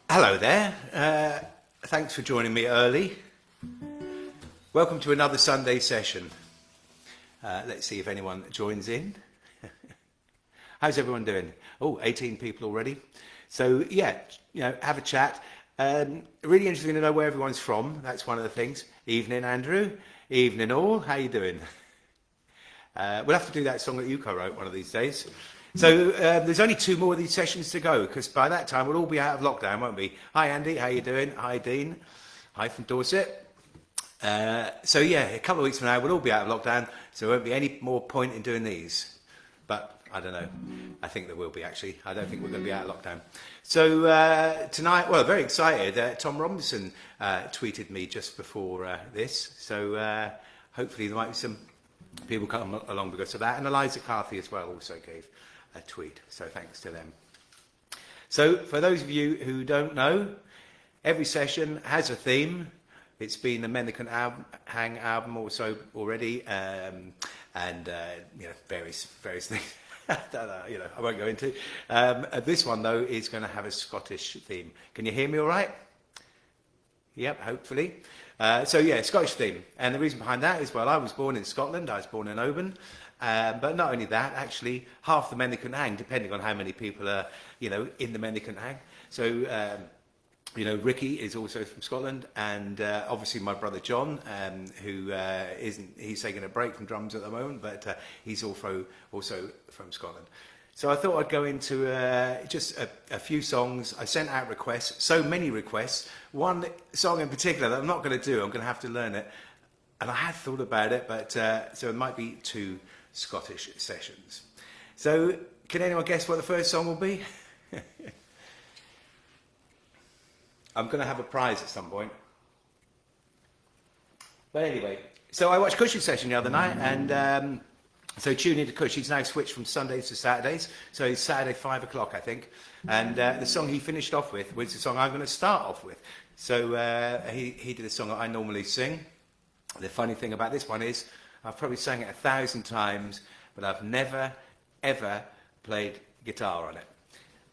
Hello there, thanks for joining me early. Welcome to another Sunday session. Let's see if anyone joins in. How's everyone doing? Oh, 18 people already. So yeah, have a chat. Really interesting to know where everyone's from. That's one of the things. Evening, Andrew. Evening all. How you doing? We'll have to do that song that you co-wrote one of these days. So there's only 2 more of these sessions to go, because by that time we'll all be out of lockdown, won't we? Hi Andy, how you doing? Hi Dean. Hi from Dorset. So yeah, a couple of weeks from now we'll all be out of lockdown, so there won't be any more point in doing these. But I don't know. I think there will be, actually. I don't think we're going to be out of lockdown. So tonight, well, very excited. Tom Robinson tweeted me just before this. So hopefully there might be some people come along because of that. And Eliza Carthy as well also gave a tweet. So thanks to them. So for those of you who don't know, every session has a theme. It's been the Men That Couldnt Hang album also already, and various things. I won't go into. This one though is going to have a Scottish theme. Can you hear me all right? Yep, hopefully. So yeah, Scottish theme, and the reason behind that is, well, I was born in Scotland. I was born in Oban, but not only that, actually, half the Men That Couldnt Hang, depending on how many people are, in the Men That Couldnt Hang. So. Ricky is also from Scotland, and obviously my brother John, who he's taking a break from drums at the moment, but he's also from Scotland. So I thought I'd go into just a few songs. I sent out requests, so many requests. One song in particular that I'm not going to do, I'm going to have to learn it, and I had thought about it, but so it might be 2 Scottish sessions. So can anyone guess what the first song will be? I'm going to have a prize at some point. But anyway, so I watched Cush's session the other night, and so tune into Cush. He's now switched from Sundays to Saturdays, so it's Saturday 5 o'clock, I think. And the song he finished off with was the song I'm going to start off with. So he did a song that I normally sing. The funny thing about this one is I've probably sang it 1,000 times, but I've never, ever played guitar on it.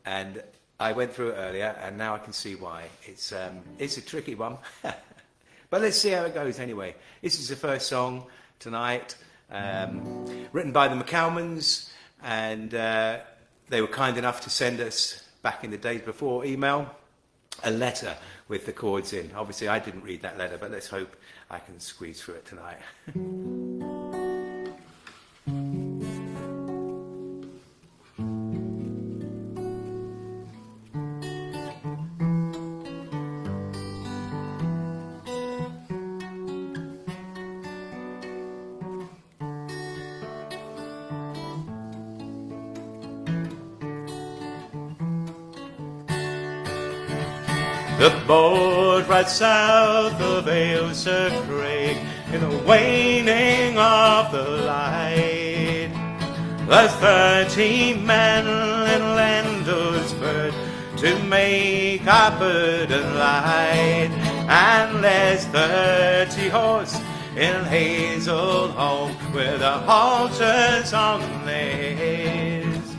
And I went through it earlier, and now I can see why. It's a tricky one. But let's see how it goes anyway. This is the first song tonight, written by the McCalmans, and they were kind enough to send us, back in the days before email, a letter with the chords in. Obviously, I didn't read that letter, but let's hope I can squeeze through it tonight. The boat right south of Ailsa Craig, in the waning of the light, there's 30 men in Landosford to make our burden light, and there's 30 horse in Hazelholme with the halters on theirs,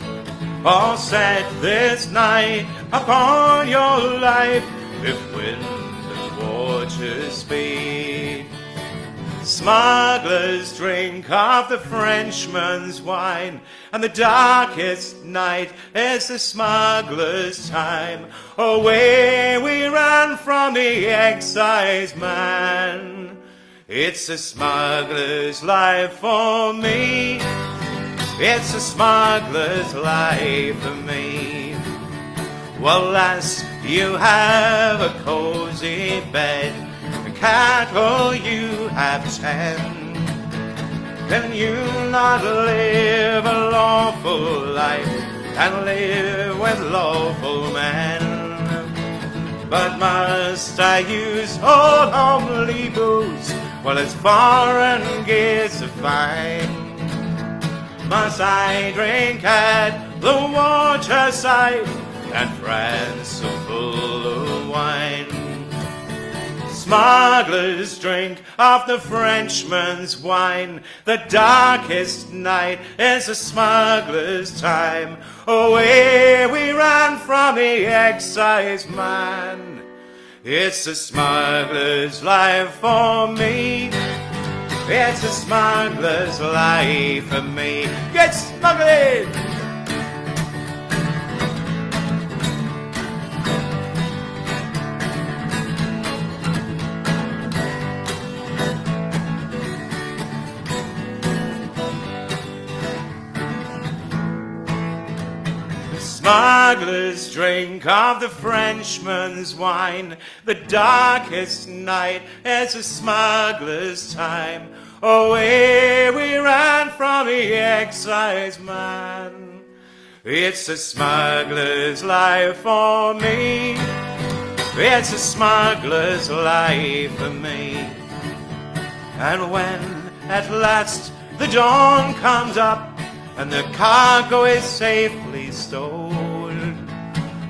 all set this night upon your life, if wind and water speed. Smugglers drink of the Frenchman's wine, and the darkest night is the smuggler's time. Away we ran from the excise man. It's a smuggler's life for me. It's a smuggler's life for me. Well, lass, you have a cozy bed, and cattle you have 10. Can you not live a lawful life and live with lawful men? But must I use old homely booze? Well, it's foreign gears to find. Must I drink at the waterside and France so full of wine? Smugglers drink of the Frenchman's wine. The darkest night is a smuggler's time. Away we ran from the excise man. It's a smuggler's life for me. It's a smuggler's life for me. Get smuggling! Smugglers drink of the Frenchman's wine. The darkest night is a smuggler's time. Away we ran from the excise man. It's a smuggler's life for me. It's a smuggler's life for me. And when at last the dawn comes up and the cargo is safely stowed,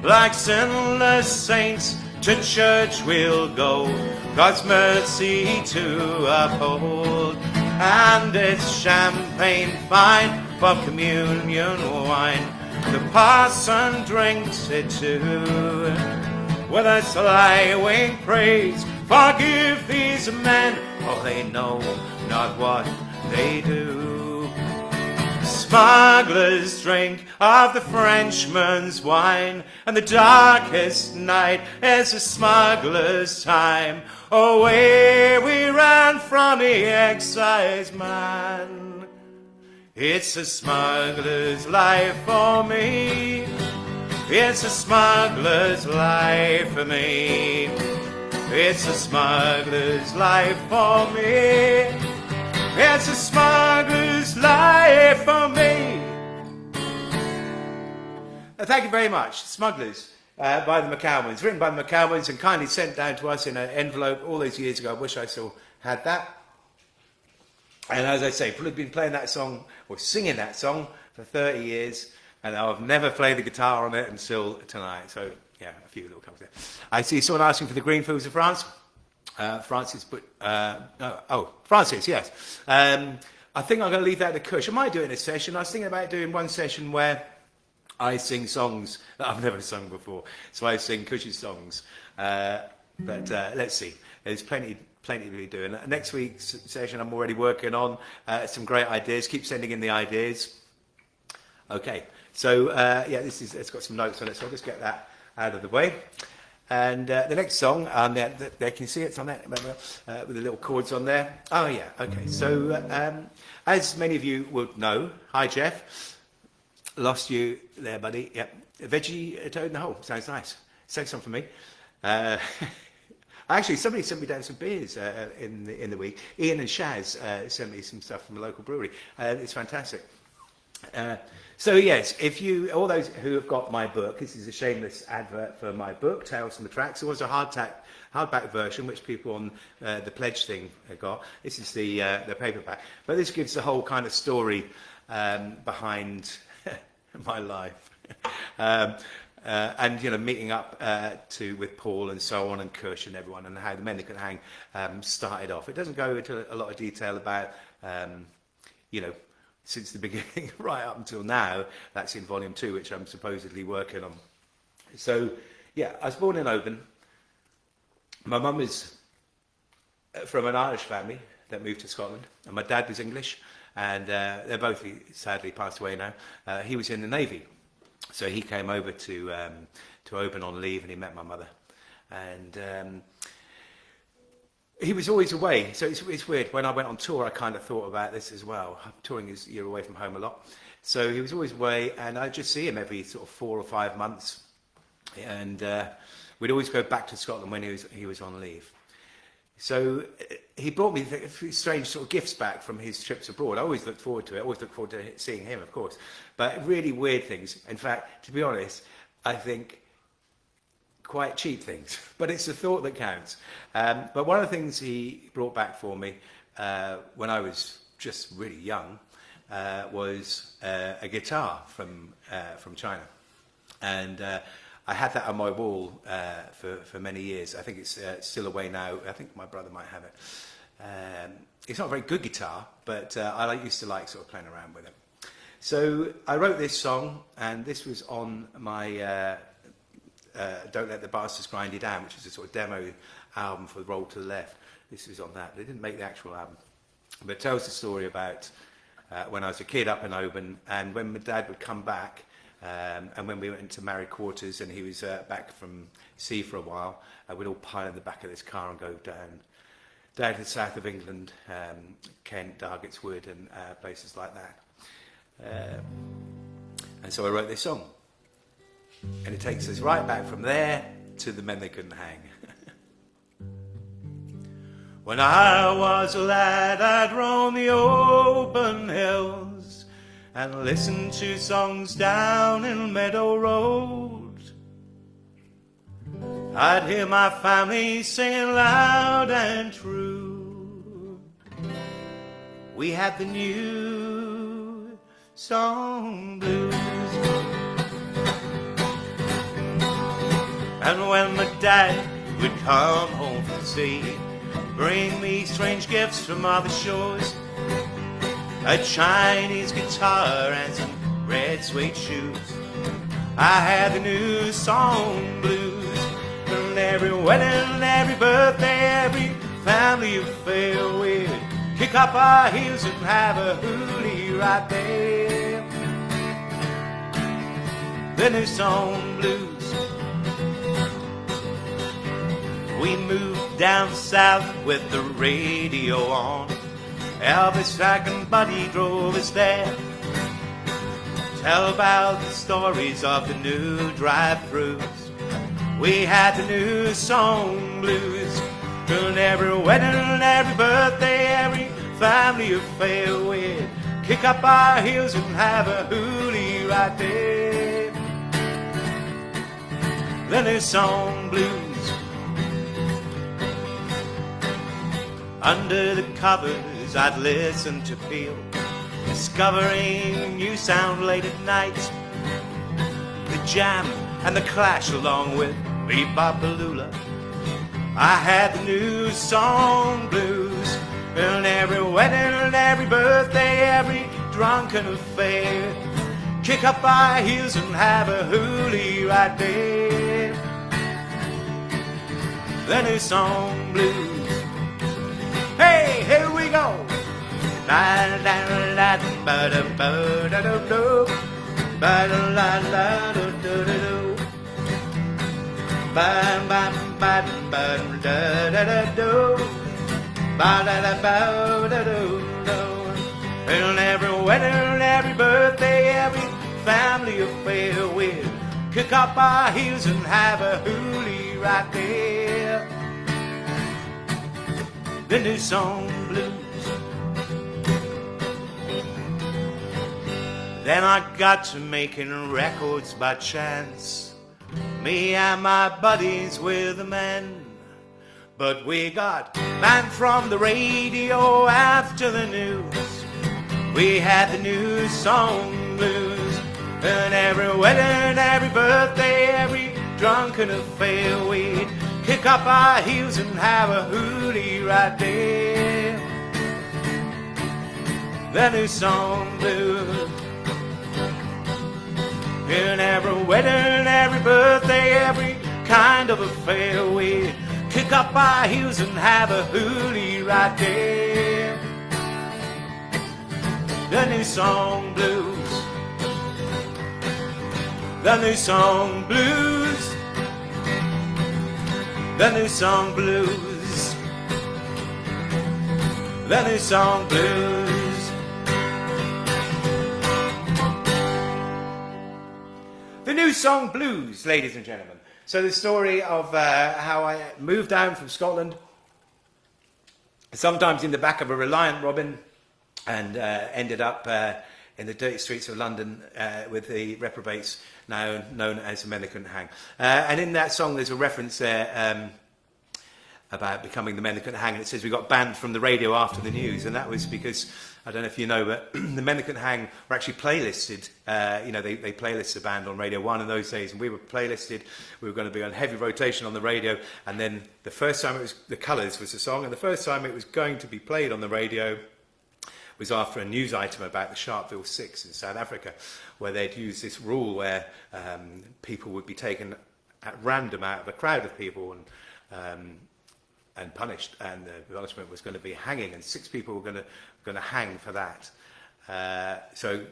like sinless saints to church we'll go, God's mercy to uphold. And it's champagne fine for communion wine, the parson drinks it too, with a sly-wing praise, forgive these men, for they know not what they do. Smugglers drink of the Frenchman's wine, and the darkest night is a smuggler's time. Away we ran from the excise man. It's a smuggler's life for me. It's a smuggler's life for me. It's a smuggler's life for me. It's a smuggler's life for me. Thank you very much. Smugglers by the McCalmans. Written by the McCalmans and kindly sent down to us in an envelope all those years ago. I wish I still had that. And as I say, people have been playing that song or singing that song for 30 years. And I've never played the guitar on it until tonight. So, yeah, a few little covers there. I see someone asking for the Greenfields of France. Francis, Francis, yes. I think I'm going to leave that to Kush. I might do it in a session. I was thinking about doing one session where I sing songs that I've never sung before. So I sing Kush's songs. But let's see. There's plenty to be doing. Next week's session I'm already working on some great ideas. Keep sending in the ideas. Okay. So, yeah, it's got some notes on it, so I'll just get that out of the way. And the next song, they can see it's on that, with the little chords on there. Oh, yeah, okay. So, as many of you will know, hi, Jeff. Lost you there, buddy. Yep. A veggie toad in the hole. Sounds nice. Say something for me. Actually, somebody sent me down some beers in the week. Ian and Shaz sent me some stuff from a local brewery. It's fantastic. So yes, if you, all those who have got my book, this is a shameless advert for my book, Tales from the Tracks. There was a hardback version, which people on the pledge thing got. This is the paperback. But this gives the whole kind of story behind my life. And, you know, meeting up with Paul and so on and Kush and everyone and how the Men That Could Hang started off. It doesn't go into a lot of detail about, you know, since the beginning right up until now. That's in volume 2, which I'm supposedly working on. So, yeah, I was born in Oban. My mum is from an Irish family that moved to Scotland, and my dad was English, and they're both sadly passed away now. He was in the Navy, so he came over to Oban on leave, and he met my mother. And he was always away, so it's weird. When I went on tour, I kind of thought about this as well. Touring is you're away from home a lot. So he was always away, and I'd just see him every sort of 4 or 5 months. And we'd always go back to Scotland when he was on leave. So he brought me a few strange sort of gifts back from his trips abroad. I always looked forward to it. I always looked forward to seeing him, of course. But really weird things. In fact, to be honest, I think quite cheap things, but it's the thought that counts. But one of the things he brought back for me when I was just really young was a guitar from China, and I had that on my wall for many years. I think it's still away now. I think my brother might have it. It's not a very good guitar, but I used to like sort of playing around with it. So I wrote this song, and this was on my Don't Let the Bastards Grind You Down, which is a sort of demo album for Roll to the Left. This was on that. They didn't make the actual album. But it tells the story about when I was a kid up in Oban, and when my dad would come back, and when we went into married quarters and he was back from sea for a while, we'd all pile in the back of this car and go down to the south of England, Kent, Darget's Wood, and places like that. And so I wrote this song. And it takes us right back from there to the men they couldn't hang. When I was a lad, I'd roam the open hills and listen to songs down in Meadow Road. I'd hear my family singing loud and true. We had the new song blues. And when my dad would come home from sea, bring me strange gifts from other shores, a Chinese guitar and some red suede shoes, I had the new song blues. And every wedding, every birthday, every family affair, we'd kick up our heels and have a hoolie right there. The new song blues. We moved down south with the radio on. Elvis and Buddy drove us there. Tell about the stories of the new drive-thrus. We had the new song blues. And every wedding, every birthday, every family affair, we'd kick up our heels and have a hoolie right there. The new song blues. Under the covers I'd listen to Peel, discovering new sound late at night. The Jam and the Clash along with Bebop Balula. I had the new song blues. And every wedding and every birthday, every drunken affair, kick up our heels and have a hoolie right there. The new song blues. Hey, here we go. La la la ba da ba da do do. Ba da la la do do do. Ba ba ba ba da da da do. Ba da da ba da do do. And every wedding, every birthday, every family affair, we'll kick up our heels and have a hoolie right there. The new song blues. Then I got to making records by chance, me and my buddies were the men. But we got banned from the radio after the news. We had the new song blues. And every wedding, every birthday, every drunken affair, we'd kick up our heels and have a hoolie right there. The new song blues. In every wedding, every birthday, every kind of affair, we kick up our heels and have a hoolie right there. The new song blues. The new song blues. The new song blues. The new song blues. The new song blues, ladies and gentlemen. So the story of how I moved down from Scotland, sometimes in the back of a Reliant Robin, and ended up in the dirty streets of London with the reprobates now known as the Men That Couldn't Hang. And in that song there's a reference there about becoming the men that couldn't hang, and it says we got banned from the radio after the news, and that was because, I don't know if you know, but the men that couldn't hang were actually playlisted. They playlisted the band on Radio 1 in those days, and we were playlisted. We were going to be on heavy rotation on the radio, and then the first time it was The Colours was the song, and the first time it was going to be played on the radio was after a news item about the Sharpeville Six in South Africa, where they'd used this rule where people would be taken at random out of a crowd of people and punished, and the punishment was going to be hanging, and 6 people were going to hang for that. So,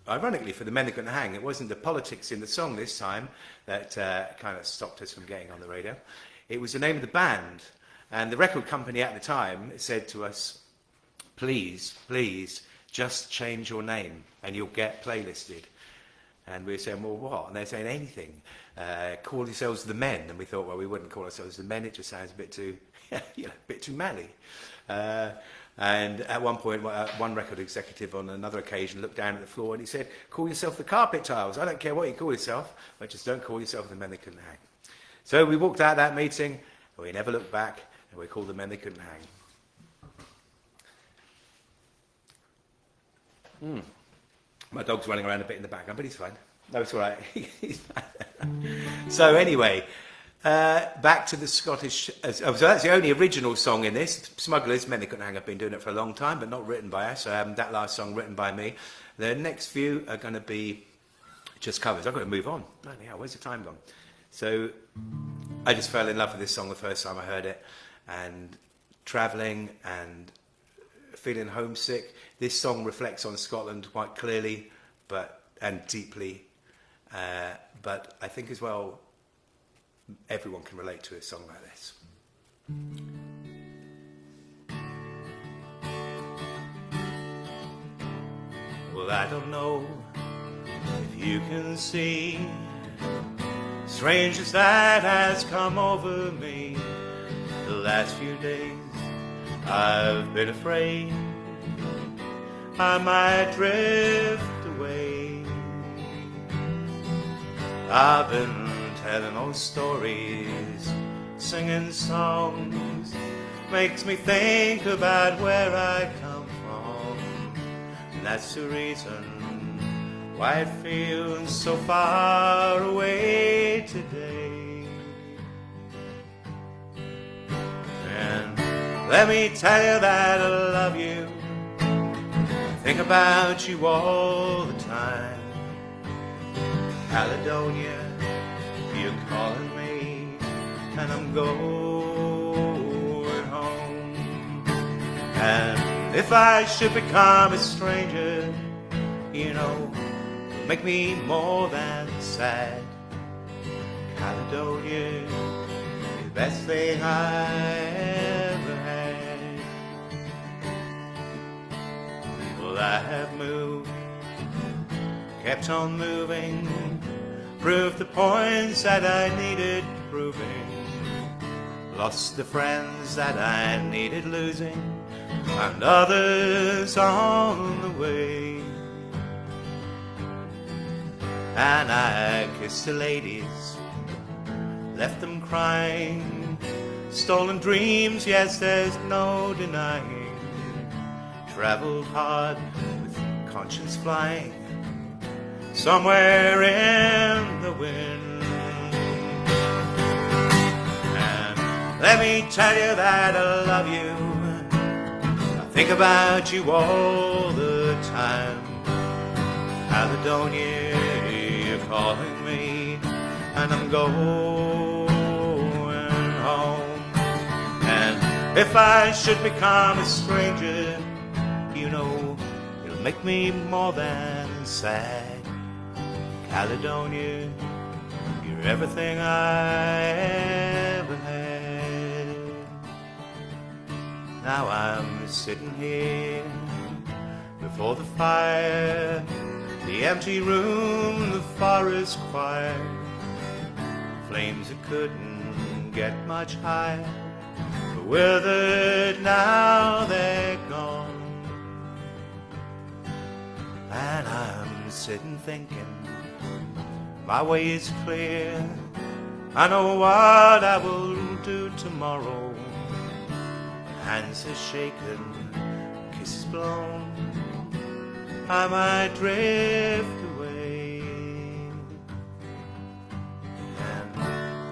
ironically, for the men that couldn't hang, it wasn't the politics in the song this time that kind of stopped us from getting on the radio. It was the name of the band, and the record company at the time said to us, please, just change your name and you'll get playlisted. And we were saying, well, what? And they're saying, anything. Call yourselves the Men. And we thought, well, we wouldn't call ourselves the Men. It just sounds a bit too, a bit too manly. And at one point, one record executive on another occasion looked down at the floor and he said, call yourself the Carpet Tiles. I don't care what you call yourself, but just don't call yourself the Men That Couldn't Hang. So we walked out that meeting, and we never looked back, and we called the Men That Couldn't Hang. My dog's running around a bit in the background, but he's fine. No, it's all right. So anyway, back to the Scottish... so that's the only original song in this. Smugglers, Men That Couldn't Hang, have been doing it for a long time, but not written by us. That last song written by me. The next few are going to be just covers. I've got to move on. Bloody hell, where's the time gone? So I just fell in love with this song the first time I heard it. And travelling and feeling homesick. This song reflects on Scotland quite clearly, and deeply. But I think as well, everyone can relate to a song like this. Well, I don't know if you can see, strange as that has come over me. The last few days I've been afraid I might drift away. I've been telling old stories, singing songs, makes me think about where I come from. And that's the reason why it feels so far away today. And let me tell you that I love you, think about you all the time. Caledonia, you're calling me, and I'm going home. And if I should become a stranger, it'll make me more than sad. Caledonia, the best thing I ever had. Well, I have moved, kept on moving, proved the points that I needed proving, lost the friends that I needed losing, and others on the way. And I kissed the ladies, left them crying, stolen dreams, yes, there's no denying. Traveled hard with conscience flying, somewhere in the wind. And let me tell you that I love you, I think about you all the time. Caledonia, you're calling me, and I'm going home. And if I should become a stranger, it'll make me more than sad. Caledonia, you're everything I ever had. Now I'm sitting here before the fire, the empty room, the forest choir, flames that couldn't get much higher, but withered now they're gone. And I'm sitting thinking, my way is clear, I know what I will do tomorrow. Hands are shaken, kisses blown, I might drift away. And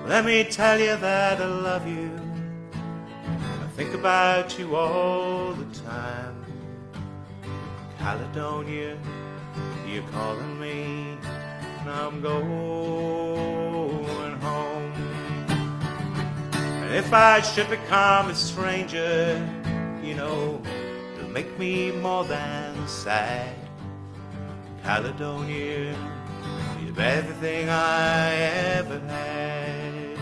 let me tell you that I love you. I think about you all the time. Caledonia, you're calling me, now I'm going home. And if I should become a stranger, you know, it'll make me more than sad. Caledonia, you're everything I ever had.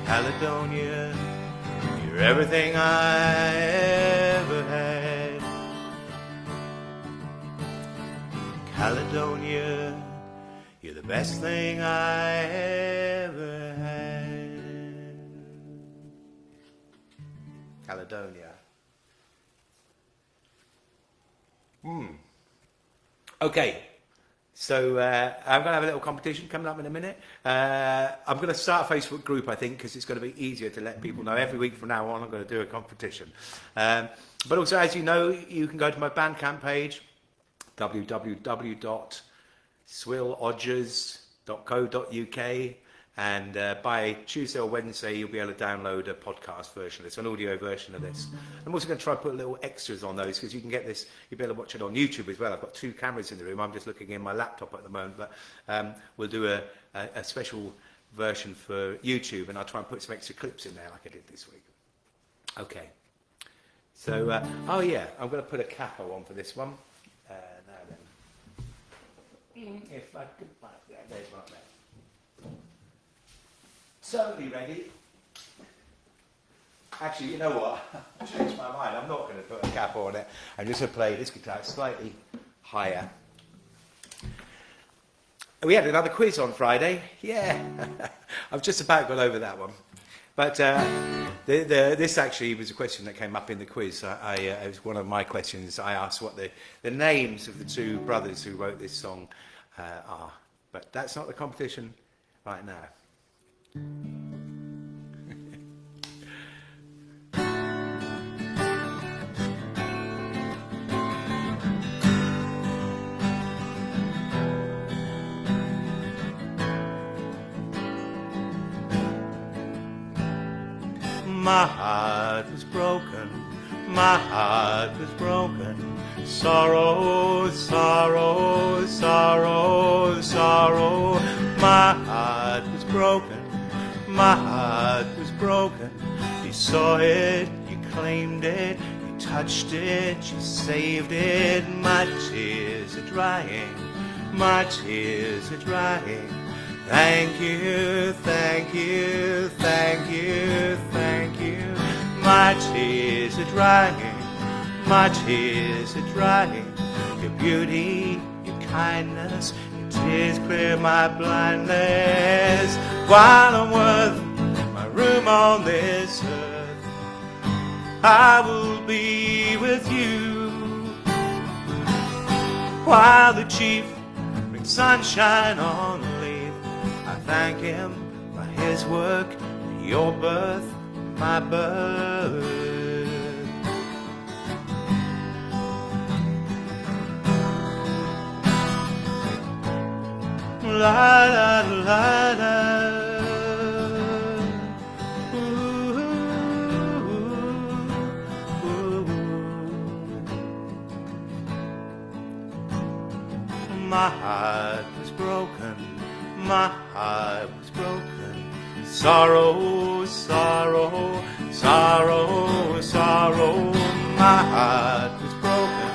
Caledonia, you're everything I ever had. Caledonia, you're the best thing I ever had. Caledonia. Okay, so I'm going to have a little competition coming up in a minute. I'm going to start a Facebook group, I think, because it's going to be easier to let people know. Every week from now on, I'm going to do a competition. But also, as you know, you can go to my Bandcamp page, www.swillodgers.co.uk, and by Tuesday or Wednesday you'll be able to download a podcast version. It's an audio version of this. I'm also going to try and put little extras on those, because you can get this, you'll be able to watch it on YouTube as well. I've got 2 cameras in the room. I'm just looking in my laptop at the moment, but we'll do a special version for YouTube, and I'll try and put some extra clips in there like I did this week. Okay, so oh yeah, I'm going to put a capo on for this one. Now then, if I could find that, there's one there. Totally ready. Actually, you know what? I changed my mind. I'm not going to put a cap on it. I'm just going to play this guitar slightly higher. We had another quiz on Friday. Yeah. I've just about got over that one. But this actually was a question that came up in the quiz. It was one of my questions. I asked what the names of the 2 brothers who wrote this song are. But that's not the competition right now. My heart was broken, my heart was broken. Sorrow, sorrow, sorrow, sorrow. My heart was broken, my heart was broken. You saw it, you claimed it, you touched it, you saved it. My tears are drying, my tears are drying. Thank you, thank you, thank you, thank you. My tears are drying, my tears are drying. Your beauty, your kindness, your tears clear my blindness. While I'm worth my room on this earth, I will be with you. While the chief brings sunshine on Leith, I thank him for his work, your birth, my birth. La la la la. Ooh, ooh, ooh. My heart was broken, my heart was broken. Sorrow, sorrow, sorrow, sorrow. My heart was broken,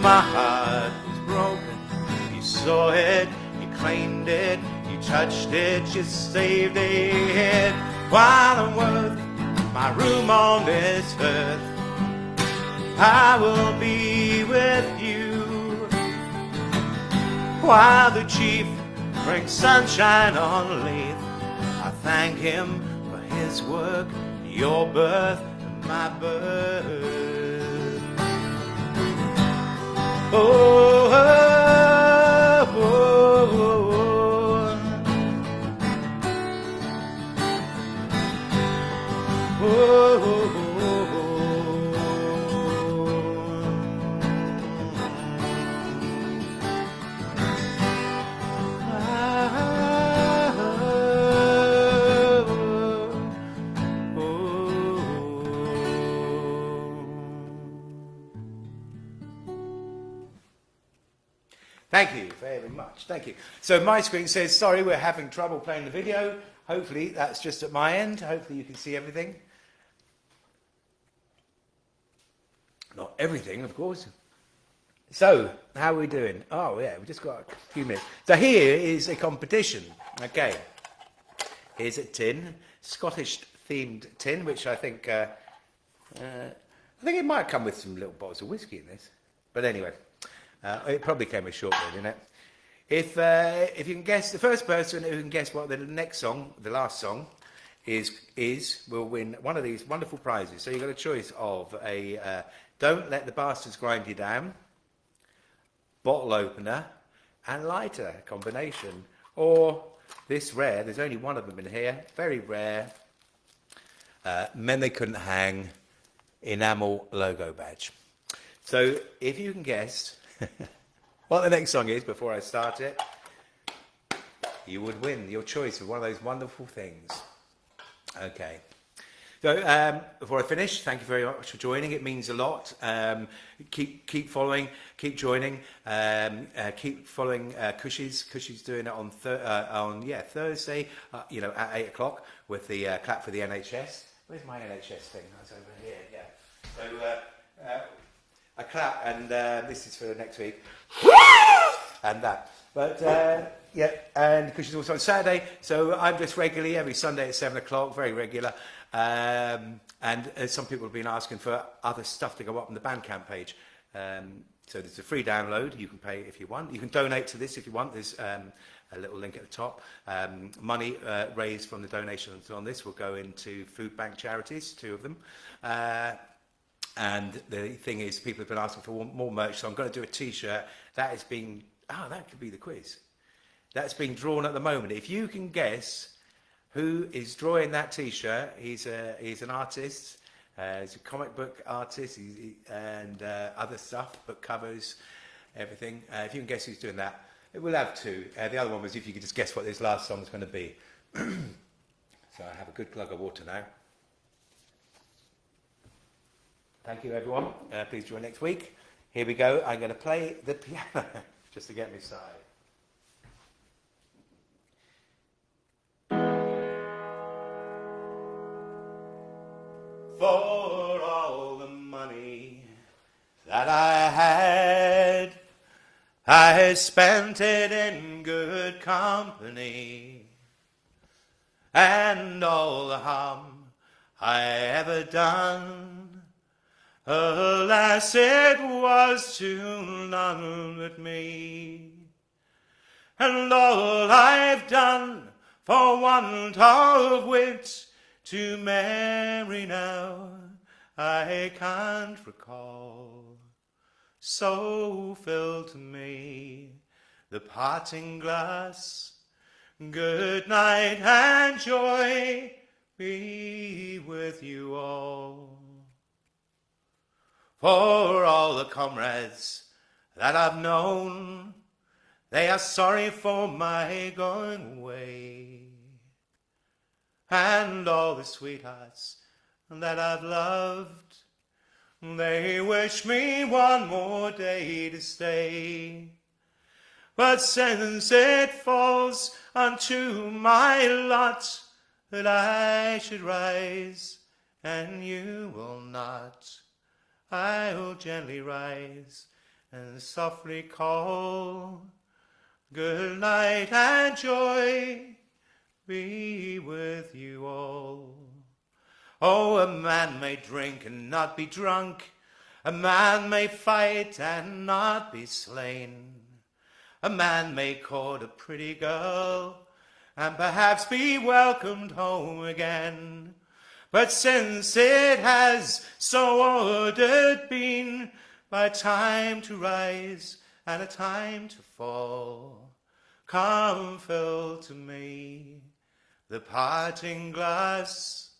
my heart was broken. You saw it, you claimed it, you touched it, you saved it. While I'm worth my room on this earth, I will be with you. While the chief brings sunshine on Leith, I thank him for his work, your birth, and my birth. Oh, oh, oh, oh. Thank you very much. Thank you. So my screen says, sorry, we're having trouble playing the video. Hopefully that's just at my end. Hopefully you can see everything. Not everything, of course. So, how are we doing? Oh, yeah, we've just got a few minutes. So here is a competition. Okay. Here's a tin, Scottish-themed tin, which I think it might come with some little bottles of whiskey in this. But anyway, it probably came with shortbread in it. If you can guess, the first person who can guess what the next song, the last song, is will win one of these wonderful prizes. So you've got a choice of a Don't Let the Bastards Grind You Down, bottle opener, and lighter combination. Or this rare, there's only one of them in here, very rare, Men They Couldn't Hang enamel logo badge. So if you can guess what the next song is before I start it, you would win your choice of one of those wonderful things. Okay. So before I finish, thank you very much for joining. It means a lot. Keep following, keep joining, keep following Cushy's. Cushy's doing it on Thursday, at 8 o'clock with the clap for the NHS. Where's my NHS thing? That's over here. Yeah. So I clap, and this is for next week, and that. But and because she's also on Saturday, so I'm just regularly every Sunday at 7 o'clock, very regular. And some people have been asking for other stuff to go up on the Bandcamp page. So there's a free download. You can pay if you want. You can donate to this if you want. There's a little link at the top. Money raised from the donations on this will go into food bank charities, 2 of them. And the thing is, people have been asking for more merch, so I'm going to do a T-shirt. That is being... that could be the quiz. That's being drawn at the moment. If you can guess who is drawing that T-shirt, he's an artist. He's a comic book artist and other stuff, book covers, everything. If you can guess who's doing that, we'll have 2. The other one was if you could just guess what this last song is going to be. So I have a good glug of water now. Thank you, everyone. Please join next week. Here we go. I'm going to play the piano just to get me started. For all the money that I had, I spent it in good company, and all the harm I ever done, alas, it was to none but me. And all I've done for want of wit to marry now, I can't recall. So fill to me the parting glass. Good night and joy be with you all. For all the comrades that I've known, they are sorry for my going away. And all the sweethearts that I've loved, they wish me one more day to stay. But since it falls unto my lot that I should rise, and you will not, I'll gently rise and softly call, good night and joy be with you all. Oh, a man may drink and not be drunk. A man may fight and not be slain. A man may court a pretty girl and perhaps be welcomed home again. But since it has so ordered been, by time to rise and a time to fall, come fill to me the parting glass.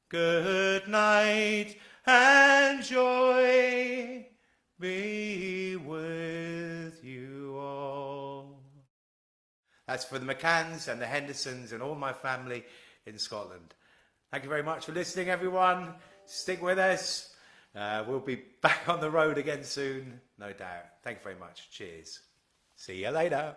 Good night and joy be with you all. That's for the McCanns and the Hendersons and all my family in Scotland. Thank you very much for listening, everyone. Stick with us. We'll be back on the road again soon, no doubt. Thank you very much. Cheers. See you later.